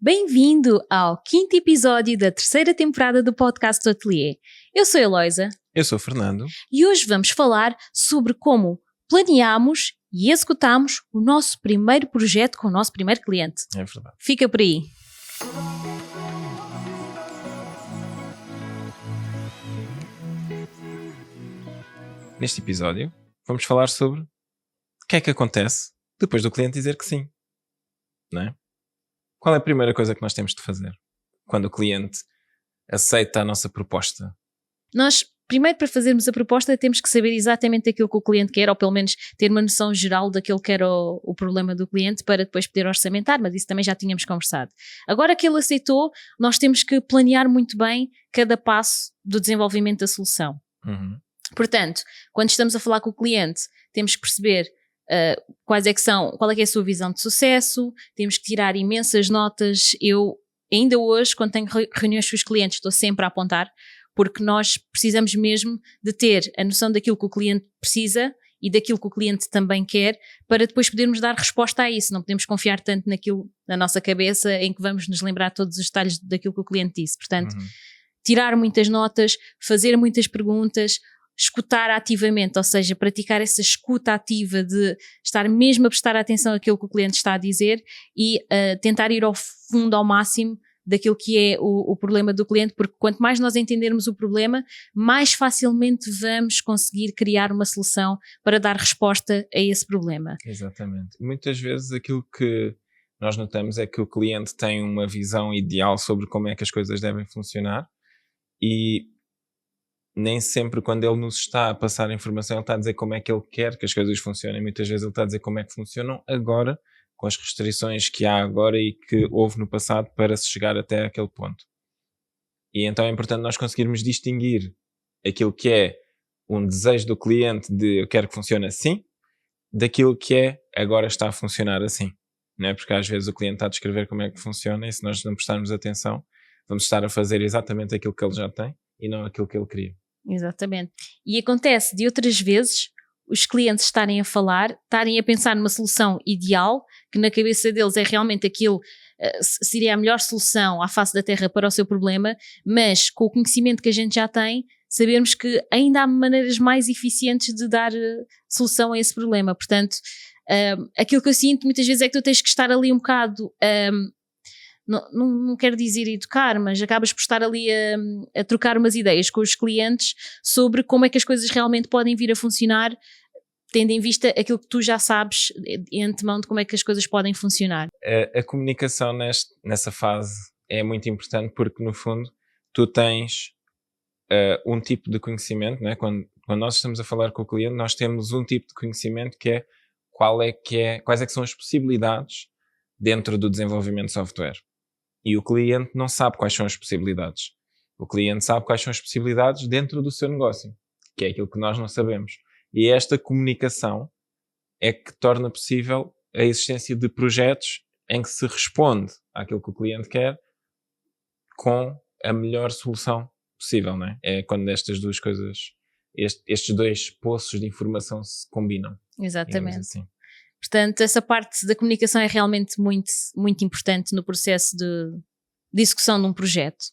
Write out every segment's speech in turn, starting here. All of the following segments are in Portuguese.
Bem-vindo ao quinto episódio da terceira temporada do podcast do Atelier. Eu sou a Eloisa. Eu sou o Fernando. E hoje vamos falar sobre como planeamos e executamos o nosso primeiro projeto com o nosso primeiro cliente. É verdade. Fica por aí. Neste episódio, vamos falar sobre o que é que acontece depois do cliente dizer que sim. Não é? Qual é a primeira coisa que nós temos de fazer quando o cliente aceita a nossa proposta? Nós, primeiro, para fazermos a proposta, temos que saber exatamente aquilo que o cliente quer, ou pelo menos ter uma noção geral daquilo que era o problema do cliente, para depois poder orçamentar, mas isso também já tínhamos conversado. Agora que ele aceitou, nós temos que planear muito bem cada passo do desenvolvimento da solução. Portanto, quando estamos a falar com o cliente, temos que perceber qual é que é a sua visão de sucesso, temos que tirar imensas notas. Eu, ainda hoje, quando tenho reuniões com os clientes, estou sempre a apontar, porque nós precisamos mesmo de ter a noção daquilo que o cliente precisa e daquilo que o cliente também quer, para depois podermos dar resposta a isso. Não podemos confiar tanto naquilo na nossa cabeça, em que vamos nos lembrar todos os detalhes daquilo que o cliente disse. Portanto, tirar muitas notas, fazer muitas perguntas, escutar ativamente, ou seja, praticar essa escuta ativa de estar mesmo a prestar atenção àquilo que o cliente está a dizer e tentar ir ao fundo ao máximo daquilo que é o problema do cliente, porque quanto mais nós entendermos o problema, mais facilmente vamos conseguir criar uma solução para dar resposta a esse problema. Exatamente. Muitas vezes aquilo que nós notamos é que o cliente tem uma visão ideal sobre como é que as coisas devem funcionar e nem sempre quando ele nos está a passar a informação ele está a dizer como é que ele quer que as coisas funcionem. Muitas vezes ele está a dizer como é que funcionam agora, com as restrições que há agora e que houve no passado para se chegar até aquele ponto. E então é importante nós conseguirmos distinguir aquilo que é um desejo do cliente de eu quero que funcione assim, daquilo que é agora está a funcionar assim. Não é? Porque às vezes o cliente está a descrever como é que funciona e se nós não prestarmos atenção, vamos estar a fazer exatamente aquilo que ele já tem e não aquilo que ele queria. Exatamente. E acontece de outras vezes os clientes estarem a falar, estarem a pensar numa solução ideal, que na cabeça deles é realmente aquilo, seria a melhor solução à face da Terra para o seu problema, mas com o conhecimento que a gente já tem, sabemos que ainda há maneiras mais eficientes de dar solução a esse problema. Portanto, aquilo que eu sinto muitas vezes é que tu tens que estar ali um bocado... Não quero dizer educar, mas acabas por estar ali a trocar umas ideias com os clientes sobre como é que as coisas realmente podem vir a funcionar, tendo em vista aquilo que tu já sabes de antemão de como é que as coisas podem funcionar. A comunicação nessa fase é muito importante porque, no fundo, tu tens um tipo de conhecimento, né? Quando nós estamos a falar com o cliente, nós temos um tipo de conhecimento que é quais é que são as possibilidades dentro do desenvolvimento de software. E o cliente não sabe quais são as possibilidades. O cliente sabe quais são as possibilidades dentro do seu negócio, que é aquilo que nós não sabemos. E esta comunicação é que torna possível a existência de projetos em que se responde àquilo que o cliente quer com a melhor solução possível, não é? É quando estas duas coisas, estes dois poços de informação se combinam. Exatamente. Assim. Portanto, essa parte da comunicação é realmente muito, muito importante no processo de execução de um projeto.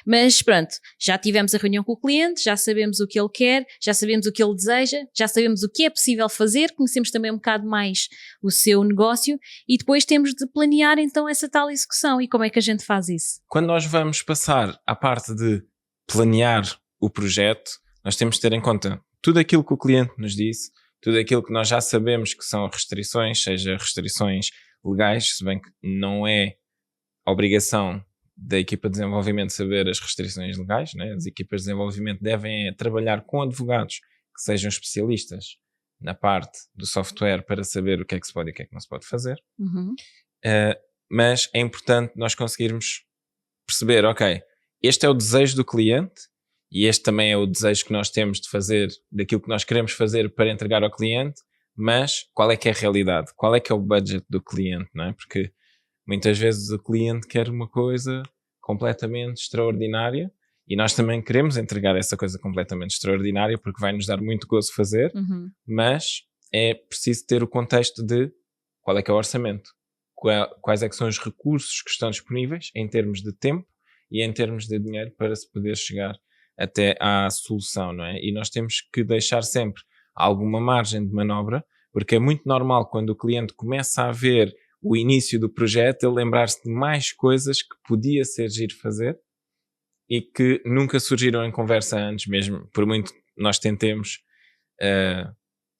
Mas pronto, já tivemos a reunião com o cliente, já sabemos o que ele quer, já sabemos o que ele deseja, já sabemos o que é possível fazer, conhecemos também um bocado mais o seu negócio e depois temos de planear então essa tal execução. E como é que a gente faz isso? Quando nós vamos passar à parte de planear o projeto, nós temos de ter em conta tudo aquilo que o cliente nos disse, tudo aquilo que nós já sabemos que são restrições, seja restrições legais, se bem que não é a obrigação da equipa de desenvolvimento saber as restrições legais, né? As equipas de desenvolvimento devem trabalhar com advogados que sejam especialistas na parte do software para saber o que é que se pode e o que é que não se pode fazer. Mas é importante nós conseguirmos perceber, ok, este é o desejo do cliente, e este também é o desejo que nós temos de fazer, daquilo que nós queremos fazer para entregar ao cliente, mas qual é que é a realidade? Qual é que é o budget do cliente, não é? Porque muitas vezes o cliente quer uma coisa completamente extraordinária e nós também queremos entregar essa coisa completamente extraordinária porque vai nos dar muito gozo fazer, mas é preciso ter o contexto de qual é que é o orçamento, quais é que são os recursos que estão disponíveis em termos de tempo e em termos de dinheiro para se poder chegar até à solução, não é? E nós temos que deixar sempre alguma margem de manobra, porque é muito normal quando o cliente começa a ver o início do projeto, ele lembrar-se de mais coisas que podia ser giro fazer e que nunca surgiram em conversa antes, mesmo por muito que nós tentemos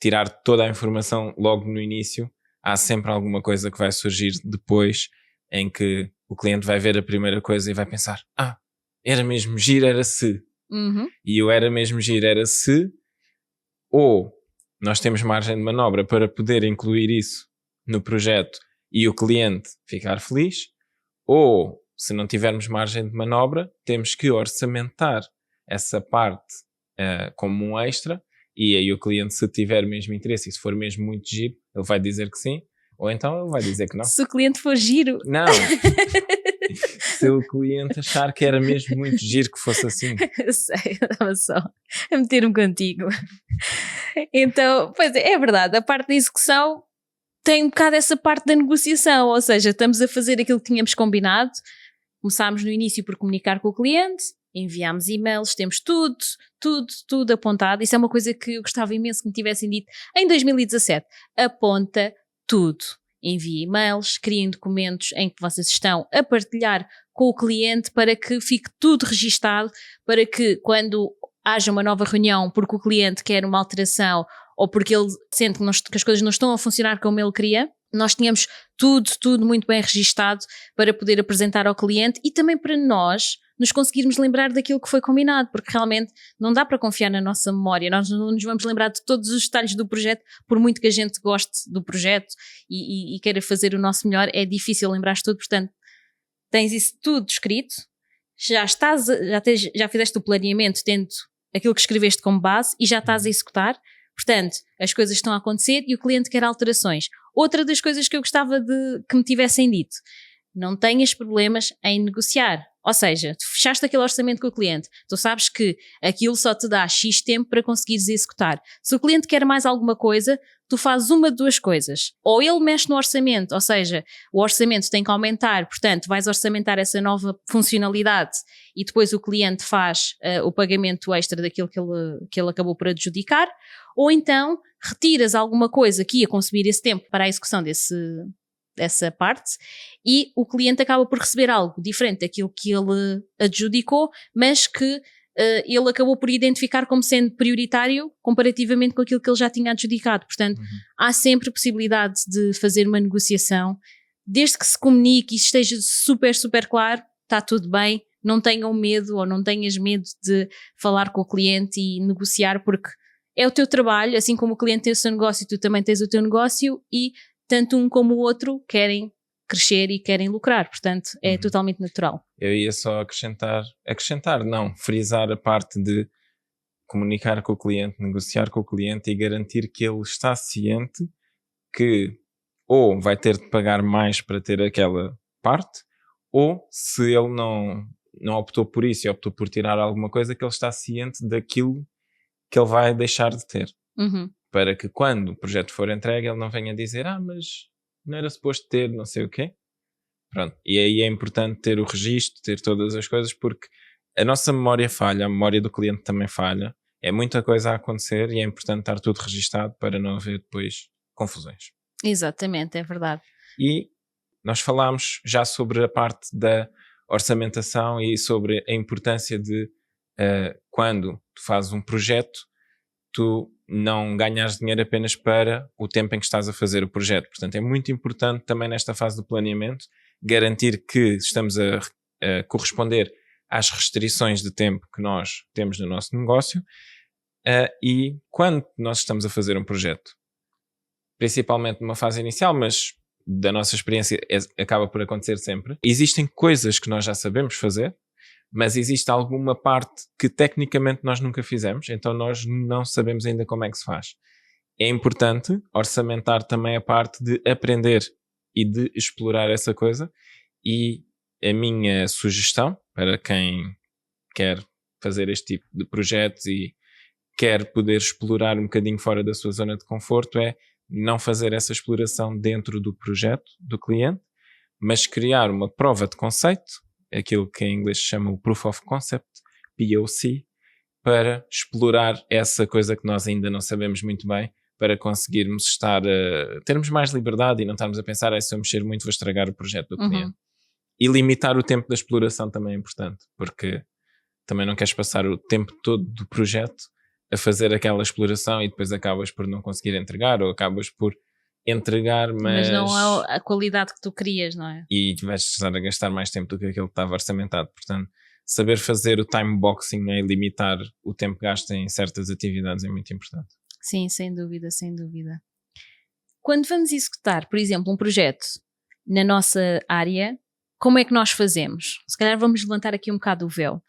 tirar toda a informação logo no início, há sempre alguma coisa que vai surgir depois em que o cliente vai ver a primeira coisa e vai pensar, era mesmo giro, era se. E o era mesmo giro, era se, ou nós temos margem de manobra para poder incluir isso no projeto e o cliente ficar feliz, ou se não tivermos margem de manobra, temos que orçamentar essa parte como um extra, e aí o cliente, se tiver mesmo interesse e se for mesmo muito giro, ele vai dizer que sim, ou então ele vai dizer que não. Se o cliente for giro. Não. Se o cliente achar que era mesmo muito giro que fosse assim. Eu sei, eu estava só a meter-me contigo. Então, pois é verdade, a parte da execução tem um bocado essa parte da negociação, ou seja, estamos a fazer aquilo que tínhamos combinado, começámos no início por comunicar com o cliente, enviámos e-mails, temos tudo apontado. Isso é uma coisa que eu gostava imenso que me tivessem dito em 2017. Aponta tudo. Envie e-mails, criem documentos em que vocês estão a partilhar com o cliente para que fique tudo registado, para que quando haja uma nova reunião porque o cliente quer uma alteração ou porque ele sente que as coisas não estão a funcionar como ele queria, nós tínhamos tudo muito bem registado para poder apresentar ao cliente e também para nós nos conseguirmos lembrar daquilo que foi combinado, porque realmente não dá para confiar na nossa memória, nós não nos vamos lembrar de todos os detalhes do projeto, por muito que a gente goste do projeto e queira fazer o nosso melhor, é difícil lembrar-te tudo, portanto tens isso tudo escrito, já fizeste o planeamento tendo aquilo que escreveste como base e já estás a executar, portanto as coisas estão a acontecer e o cliente quer alterações. Outra das coisas que eu gostava que me tivessem dito, não tenhas problemas em negociar. Ou seja, tu fechaste aquele orçamento com o cliente, tu sabes que aquilo só te dá X tempo para conseguires executar. Se o cliente quer mais alguma coisa, tu fazes uma de duas coisas. Ou ele mexe no orçamento, ou seja, o orçamento tem que aumentar, portanto vais orçamentar essa nova funcionalidade e depois o cliente faz o pagamento extra daquilo que ele acabou por adjudicar, ou então retiras alguma coisa que ia consumir esse tempo para a execução dessa parte e o cliente acaba por receber algo diferente daquilo que ele adjudicou, mas que ele acabou por identificar como sendo prioritário comparativamente com aquilo que ele já tinha adjudicado. Portanto, há sempre possibilidade de fazer uma negociação, desde que se comunique e esteja super claro, está tudo bem, não tenham medo ou não tenhas medo de falar com o cliente e negociar, porque é o teu trabalho, assim como o cliente tem o seu negócio, tu também tens o teu negócio e tanto um como o outro querem crescer e querem lucrar, portanto é totalmente natural. Eu ia só frisar a parte de comunicar com o cliente, negociar com o cliente e garantir que ele está ciente que ou vai ter de pagar mais para ter aquela parte, ou se ele não optou por isso e optou por tirar alguma coisa, que ele está ciente daquilo que ele vai deixar de ter. Para que quando o projeto for entregue ele não venha dizer mas não era suposto ter não sei o quê. Pronto. E aí é importante ter o registro, ter todas as coisas, porque a nossa memória falha, a memória do cliente também falha, é muita coisa a acontecer e é importante estar tudo registado para não haver depois confusões. Exatamente, é verdade. E nós falámos já sobre a parte da orçamentação e sobre a importância de quando tu fazes um projeto, tu não ganhas dinheiro apenas para o tempo em que estás a fazer o projeto. Portanto, é muito importante também nesta fase do planeamento garantir que estamos a corresponder às restrições de tempo que nós temos no nosso negócio e quando nós estamos a fazer um projeto, principalmente numa fase inicial, mas da nossa experiência acaba por acontecer sempre, existem coisas que nós já sabemos fazer, mas existe alguma parte que tecnicamente nós nunca fizemos, então nós não sabemos ainda como é que se faz. É importante orçamentar também a parte de aprender e de explorar essa coisa, e a minha sugestão para quem quer fazer este tipo de projetos e quer poder explorar um bocadinho fora da sua zona de conforto é não fazer essa exploração dentro do projeto do cliente, mas criar uma prova de conceito, aquilo que em inglês se chama o Proof of Concept, POC, para explorar essa coisa que nós ainda não sabemos muito bem, para conseguirmos termos mais liberdade e não estarmos a pensar, se eu mexer muito vou estragar o projeto do cliente. E limitar o tempo da exploração também é importante, porque também não queres passar o tempo todo do projeto a fazer aquela exploração e depois acabas por não conseguir entregar, ou acabas por entregar, mas não há a qualidade que tu querias, não é? E vais estar a gastar mais tempo do que aquilo que estava orçamentado. Portanto, saber fazer o time boxing, né, e limitar o tempo gasto em certas atividades é muito importante. Sim, sem dúvida, sem dúvida. Quando vamos executar, por exemplo, um projeto na nossa área, como é que nós fazemos? Se calhar vamos levantar aqui um bocado o véu.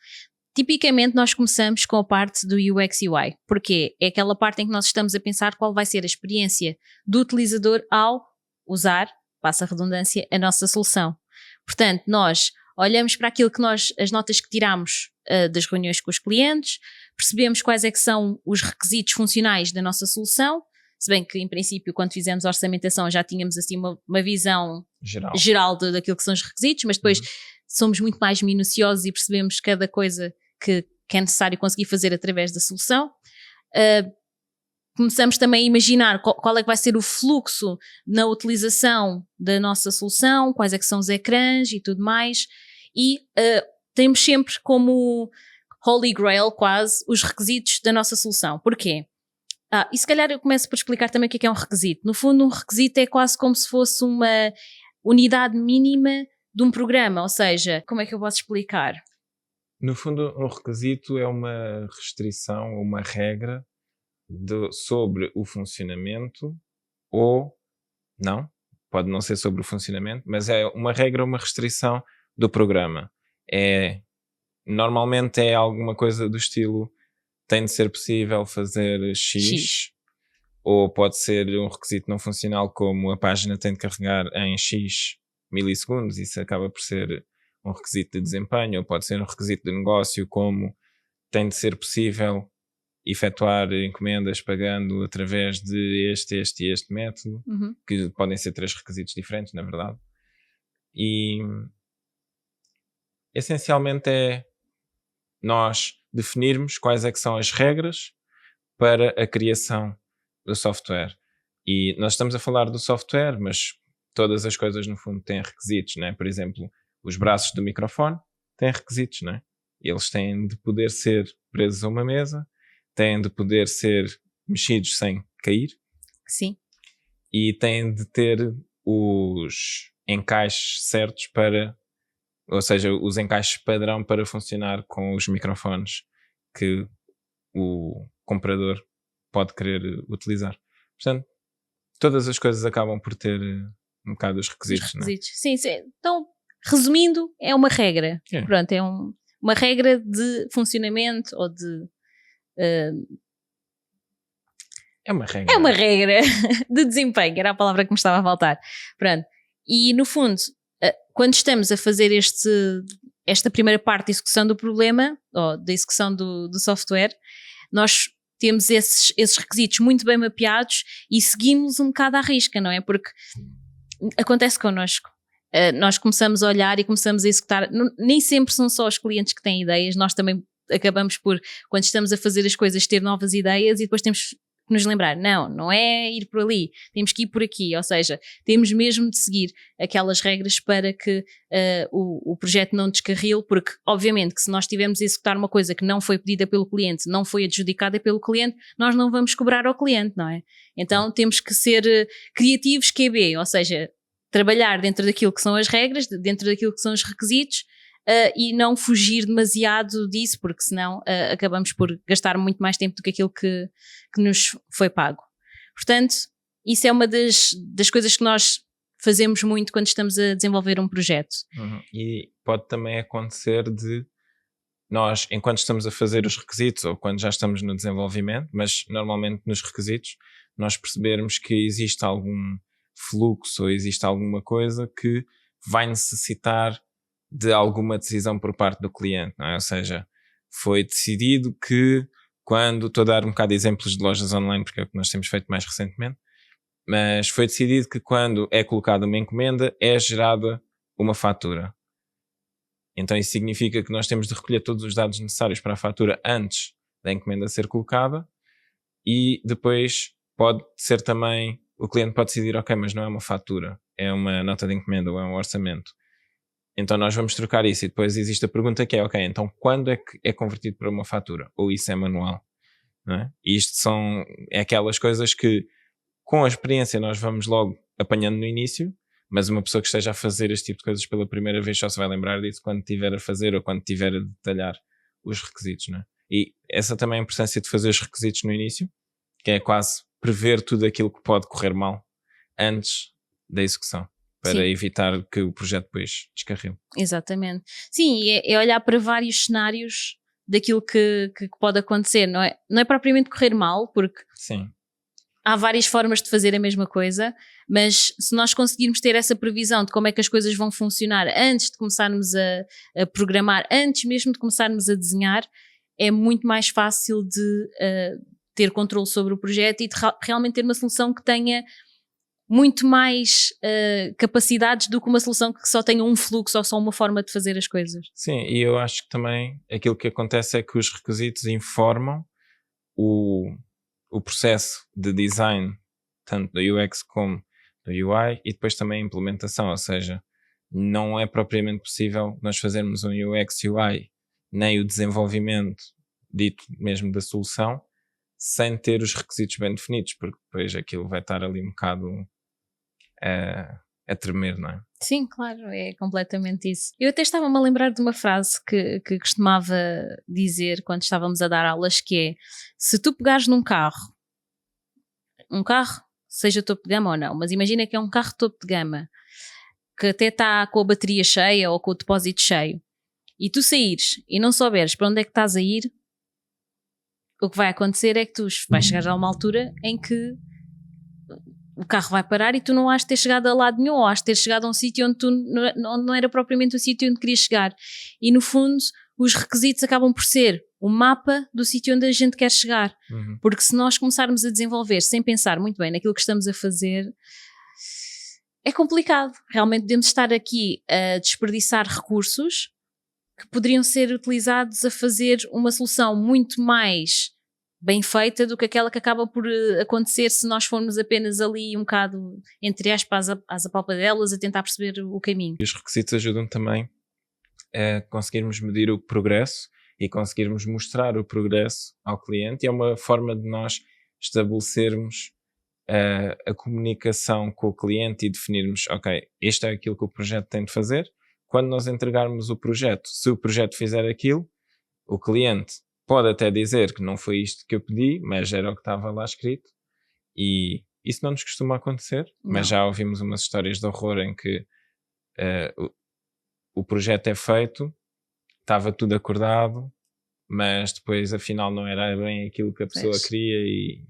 Tipicamente nós começamos com a parte do UX UI. Porquê? É aquela parte em que nós estamos a pensar qual vai ser a experiência do utilizador ao usar, passa a redundância, a nossa solução. Portanto, nós olhamos para aquilo que as notas que tiramos das reuniões com os clientes, percebemos quais é que são os requisitos funcionais da nossa solução, se bem que em princípio quando fizemos a orçamentação já tínhamos assim uma visão geral daquilo que são os requisitos, mas depois somos muito mais minuciosos e percebemos cada coisa que é necessário conseguir fazer através da solução. Começamos também a imaginar qual é que vai ser o fluxo na utilização da nossa solução, quais é que são os ecrãs e tudo mais, e temos sempre como Holy Grail quase os requisitos da nossa solução. Porquê? E se calhar eu começo por explicar também o que é um requisito. No fundo, um requisito é quase como se fosse uma unidade mínima de um programa, ou seja, como é que eu posso explicar? No fundo, um requisito é uma restrição, uma regra sobre o funcionamento, ou não, pode não ser sobre o funcionamento, mas é uma regra ou uma restrição do programa. Normalmente é alguma coisa do estilo, tem de ser possível fazer X, ou pode ser um requisito não funcional como a página tem de carregar em X milissegundos, isso acaba por ser um requisito de desempenho, ou pode ser um requisito de negócio como tem de ser possível efetuar encomendas pagando através de este e este método, que podem ser 3 requisitos diferentes, na verdade. E essencialmente é nós definirmos quais é que são as regras para a criação do software. E nós estamos a falar do software, mas todas as coisas no fundo têm requisitos, né? Por exemplo, os braços do microfone têm requisitos, né? Eles têm de poder ser presos a uma mesa, têm de poder ser mexidos sem cair. Sim. E têm de ter os encaixes certos ou seja, os encaixes padrão para funcionar com os microfones que o comprador pode querer utilizar. Portanto, todas as coisas acabam por ter um bocado os requisitos. Não é? Sim. Então, resumindo, é uma regra. Pronto, é uma regra de funcionamento ou de... É uma regra. É uma regra de desempenho, era a palavra que me estava a faltar. Pronto. E no fundo, quando estamos a fazer esta primeira parte de execução do problema, ou da execução do software, nós temos esses requisitos muito bem mapeados e seguimos um bocado à risca, não é? Porque acontece connosco. Nós começamos a olhar e começamos a executar. Nem sempre são só os clientes que têm ideias, nós também acabamos por, quando estamos a fazer as coisas, ter novas ideias e depois temos que nos lembrar, não é ir por ali, temos que ir por aqui, ou seja, temos mesmo de seguir aquelas regras para que o projeto não descarrile, porque obviamente que se nós estivermos a executar uma coisa que não foi pedida pelo cliente, não foi adjudicada pelo cliente, nós não vamos cobrar ao cliente, não é? Então temos que ser criativos QB, ou seja, trabalhar dentro daquilo que são as regras, dentro daquilo que são os requisitos, e não fugir demasiado disso, porque senão acabamos por gastar muito mais tempo do que aquilo que nos foi pago. Portanto, isso é uma das coisas que nós fazemos muito quando estamos a desenvolver um projeto. E pode também acontecer de nós, enquanto estamos a fazer os requisitos ou quando já estamos no desenvolvimento, mas normalmente nos requisitos, nós percebermos que existe algum fluxo ou existe alguma coisa que vai necessitar de alguma decisão por parte do cliente, não é? Ou seja, foi decidido que quando, estou a dar um bocado de exemplos de lojas online porque é o que nós temos feito mais recentemente, mas foi decidido que quando é colocada uma encomenda é gerada uma fatura. Então isso significa que nós temos de recolher todos os dados necessários para a fatura antes da encomenda ser colocada, e depois pode ser também, o cliente pode decidir, ok, mas não é uma fatura, é uma nota de encomenda ou é um orçamento. Então nós vamos trocar isso, e depois existe a pergunta que é, ok, então quando é que é convertido para uma fatura? Ou isso é manual? Não é? E isto é aquelas coisas que com a experiência nós vamos logo apanhando no início, mas uma pessoa que esteja a fazer este tipo de coisas pela primeira vez só se vai lembrar disso quando estiver a fazer ou quando estiver a detalhar os requisitos, não é? E essa também é a importância de fazer os requisitos no início, que é quase prever tudo aquilo que pode correr mal antes da execução, para Sim. evitar que o projeto depois descarrile. Exatamente. Sim, é olhar para vários cenários daquilo que pode acontecer, não é propriamente correr mal, porque Sim. há várias formas de fazer a mesma coisa, mas se nós conseguirmos ter essa previsão de como é que as coisas vão funcionar antes de começarmos a programar, antes mesmo de começarmos a desenhar, é muito mais fácil de ter controle sobre o projeto e de realmente ter uma solução que tenha muito mais capacidades do que uma solução que só tenha um fluxo ou só uma forma de fazer as coisas. Sim, e eu acho que também aquilo que acontece é que os requisitos informam o processo de design, tanto do UX como do UI, e depois também a implementação, ou seja, não é propriamente possível nós fazermos um UX UI nem o desenvolvimento dito mesmo da solução sem ter os requisitos bem definidos, porque depois aquilo vai estar ali um bocado a tremer, não é? Sim, claro, é completamente isso. Eu até estava-me a lembrar de uma frase que costumava dizer quando estávamos a dar aulas, que é: se tu pegares num carro, seja topo de gama ou não, mas imagina que é um carro topo de gama, que até está com a bateria cheia ou com o depósito cheio, e tu saíres e não souberes para onde é que estás a ir, o que vai acontecer é que tu vais chegar a uma altura em que o carro vai parar e tu não has de ter chegado a lado nenhum, ou has de ter chegado a um sítio onde tu não era propriamente o sítio onde querias chegar. E no fundo, os requisitos acabam por ser o mapa do sítio onde a gente quer chegar. Uhum. Porque se nós começarmos a desenvolver sem pensar muito bem naquilo que estamos a fazer, é complicado. Realmente podemos estar aqui a desperdiçar recursos que poderiam ser utilizados a fazer uma solução muito mais bem feita do que aquela que acaba por acontecer se nós formos apenas ali um bocado, entre aspas, às apalpadelas, a tentar perceber o caminho. E os requisitos ajudam também a conseguirmos medir o progresso e conseguirmos mostrar o progresso ao cliente, e é uma forma de nós estabelecermos a comunicação com o cliente e definirmos, ok, isto é aquilo que o projeto tem de fazer. Quando nós entregarmos o projeto, se o projeto fizer aquilo, o cliente pode até dizer que não foi isto que eu pedi, mas era o que estava lá escrito, e isso não nos costuma acontecer, Não. mas já ouvimos umas histórias de horror em que o projeto é feito, estava tudo acordado, mas depois afinal não era bem aquilo que a pessoa queria, e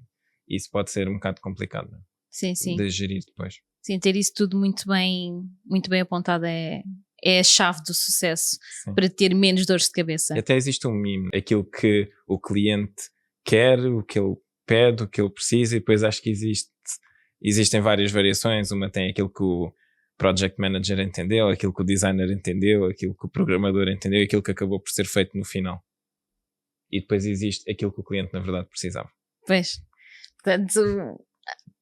isso pode ser um bocado complicado, não é? Sim, sim. De gerir depois. Sim, ter isso tudo muito bem apontado é a chave do sucesso. Sim. Para ter menos dores de cabeça. E até existe um mimo, aquilo que o cliente quer, o que ele pede, o que ele precisa, e depois acho que existem várias variações. Uma tem aquilo que o project manager entendeu, aquilo que o designer entendeu, aquilo que o programador entendeu, aquilo que acabou por ser feito no final. E depois existe aquilo que o cliente na verdade precisava. Pois, portanto,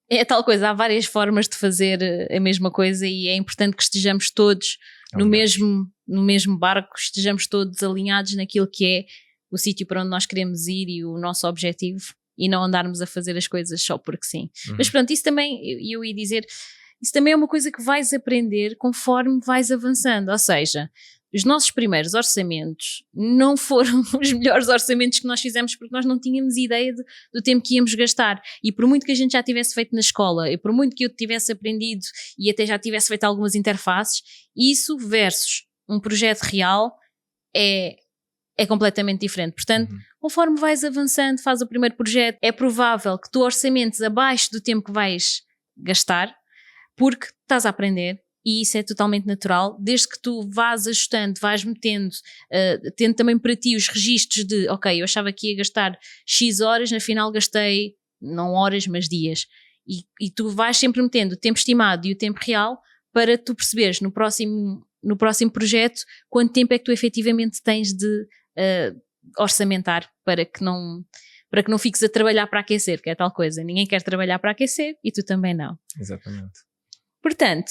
é tal coisa, há várias formas de fazer a mesma coisa, e é importante que estejamos todos no mesmo barco, estejamos todos alinhados naquilo que é o sítio para onde nós queremos ir e o nosso objetivo, e não andarmos a fazer as coisas só porque sim. Uhum. Mas pronto, isso também, eu ia dizer, isso também é uma coisa que vais aprender conforme vais avançando, ou seja, os nossos primeiros orçamentos não foram os melhores orçamentos que nós fizemos, porque nós não tínhamos ideia do tempo que íamos gastar, e por muito que a gente já tivesse feito na escola, e por muito que eu tivesse aprendido e até já tivesse feito algumas interfaces, isso versus um projeto real é completamente diferente. Portanto, conforme vais avançando, faz o primeiro projeto, é provável que tu orçamentes abaixo do tempo que vais gastar, porque estás a aprender. E isso é totalmente natural, desde que tu vás ajustando, vais metendo, tendo também para ti os registros de, ok, eu achava que ia gastar X horas, na final gastei, não horas, mas dias. E tu vais sempre metendo o tempo estimado e o tempo real, para tu perceberes no próximo no próximo projeto, quanto tempo é que tu efetivamente tens de orçamentar para que não fiques a trabalhar para aquecer, que é tal coisa. Ninguém quer trabalhar para aquecer e tu também não. Exatamente. Portanto,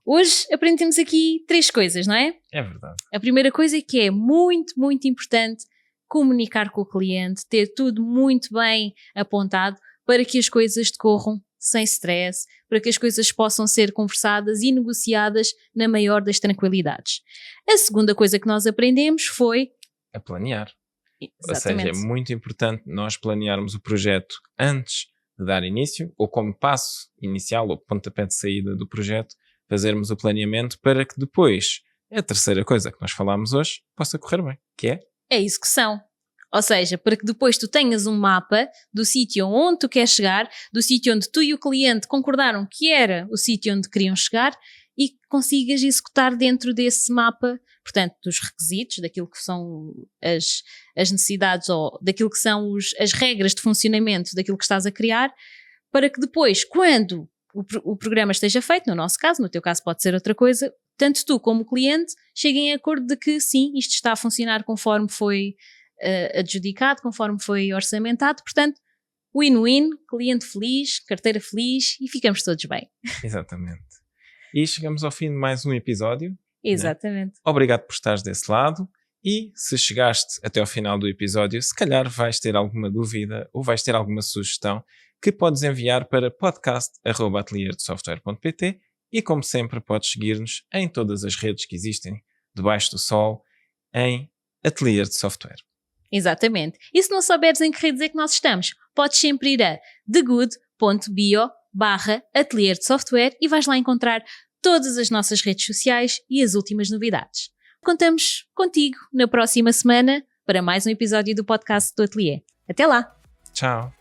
hoje aprendemos aqui 3 coisas, não é? É verdade. A primeira coisa é que é muito, muito importante comunicar com o cliente, ter tudo muito bem apontado para que as coisas decorram sem stress, para que as coisas possam ser conversadas e negociadas na maior das tranquilidades. A segunda coisa que nós aprendemos foi A planear. Exatamente. Ou seja, é muito importante nós planearmos o projeto antes de dar início, ou como passo inicial, ou pontapé de saída do projeto, fazermos o planeamento para que depois, a terceira coisa que nós falámos hoje, possa correr bem, que é a execução. Ou seja, para que depois tu tenhas um mapa do sítio onde tu queres chegar, do sítio onde tu e o cliente concordaram que era o sítio onde queriam chegar e consigas executar dentro desse mapa, portanto, dos requisitos, daquilo que são as necessidades ou daquilo que são as regras de funcionamento daquilo que estás a criar, para que depois, quando o programa esteja feito, no nosso caso, no teu caso pode ser outra coisa, tanto tu como o cliente cheguem a acordo de que sim, isto está a funcionar conforme foi adjudicado, conforme foi orçamentado, portanto, win-win, cliente feliz, carteira feliz e ficamos todos bem. Exatamente. E chegamos ao fim de mais um episódio. Exatamente. Né? Obrigado por estares desse lado e se chegaste até ao final do episódio, se calhar vais ter alguma dúvida ou vais ter alguma sugestão que podes enviar para podcast@atelierdesoftware.pt e como sempre podes seguir-nos em todas as redes que existem debaixo do sol em Atelier de Software. Exatamente. E se não souberes em que redes é que nós estamos, podes sempre ir a thegood.bio/atelier de software e vais lá encontrar todas as nossas redes sociais e as últimas novidades. Contamos contigo na próxima semana para mais um episódio do podcast do Atelier. Até lá! Tchau!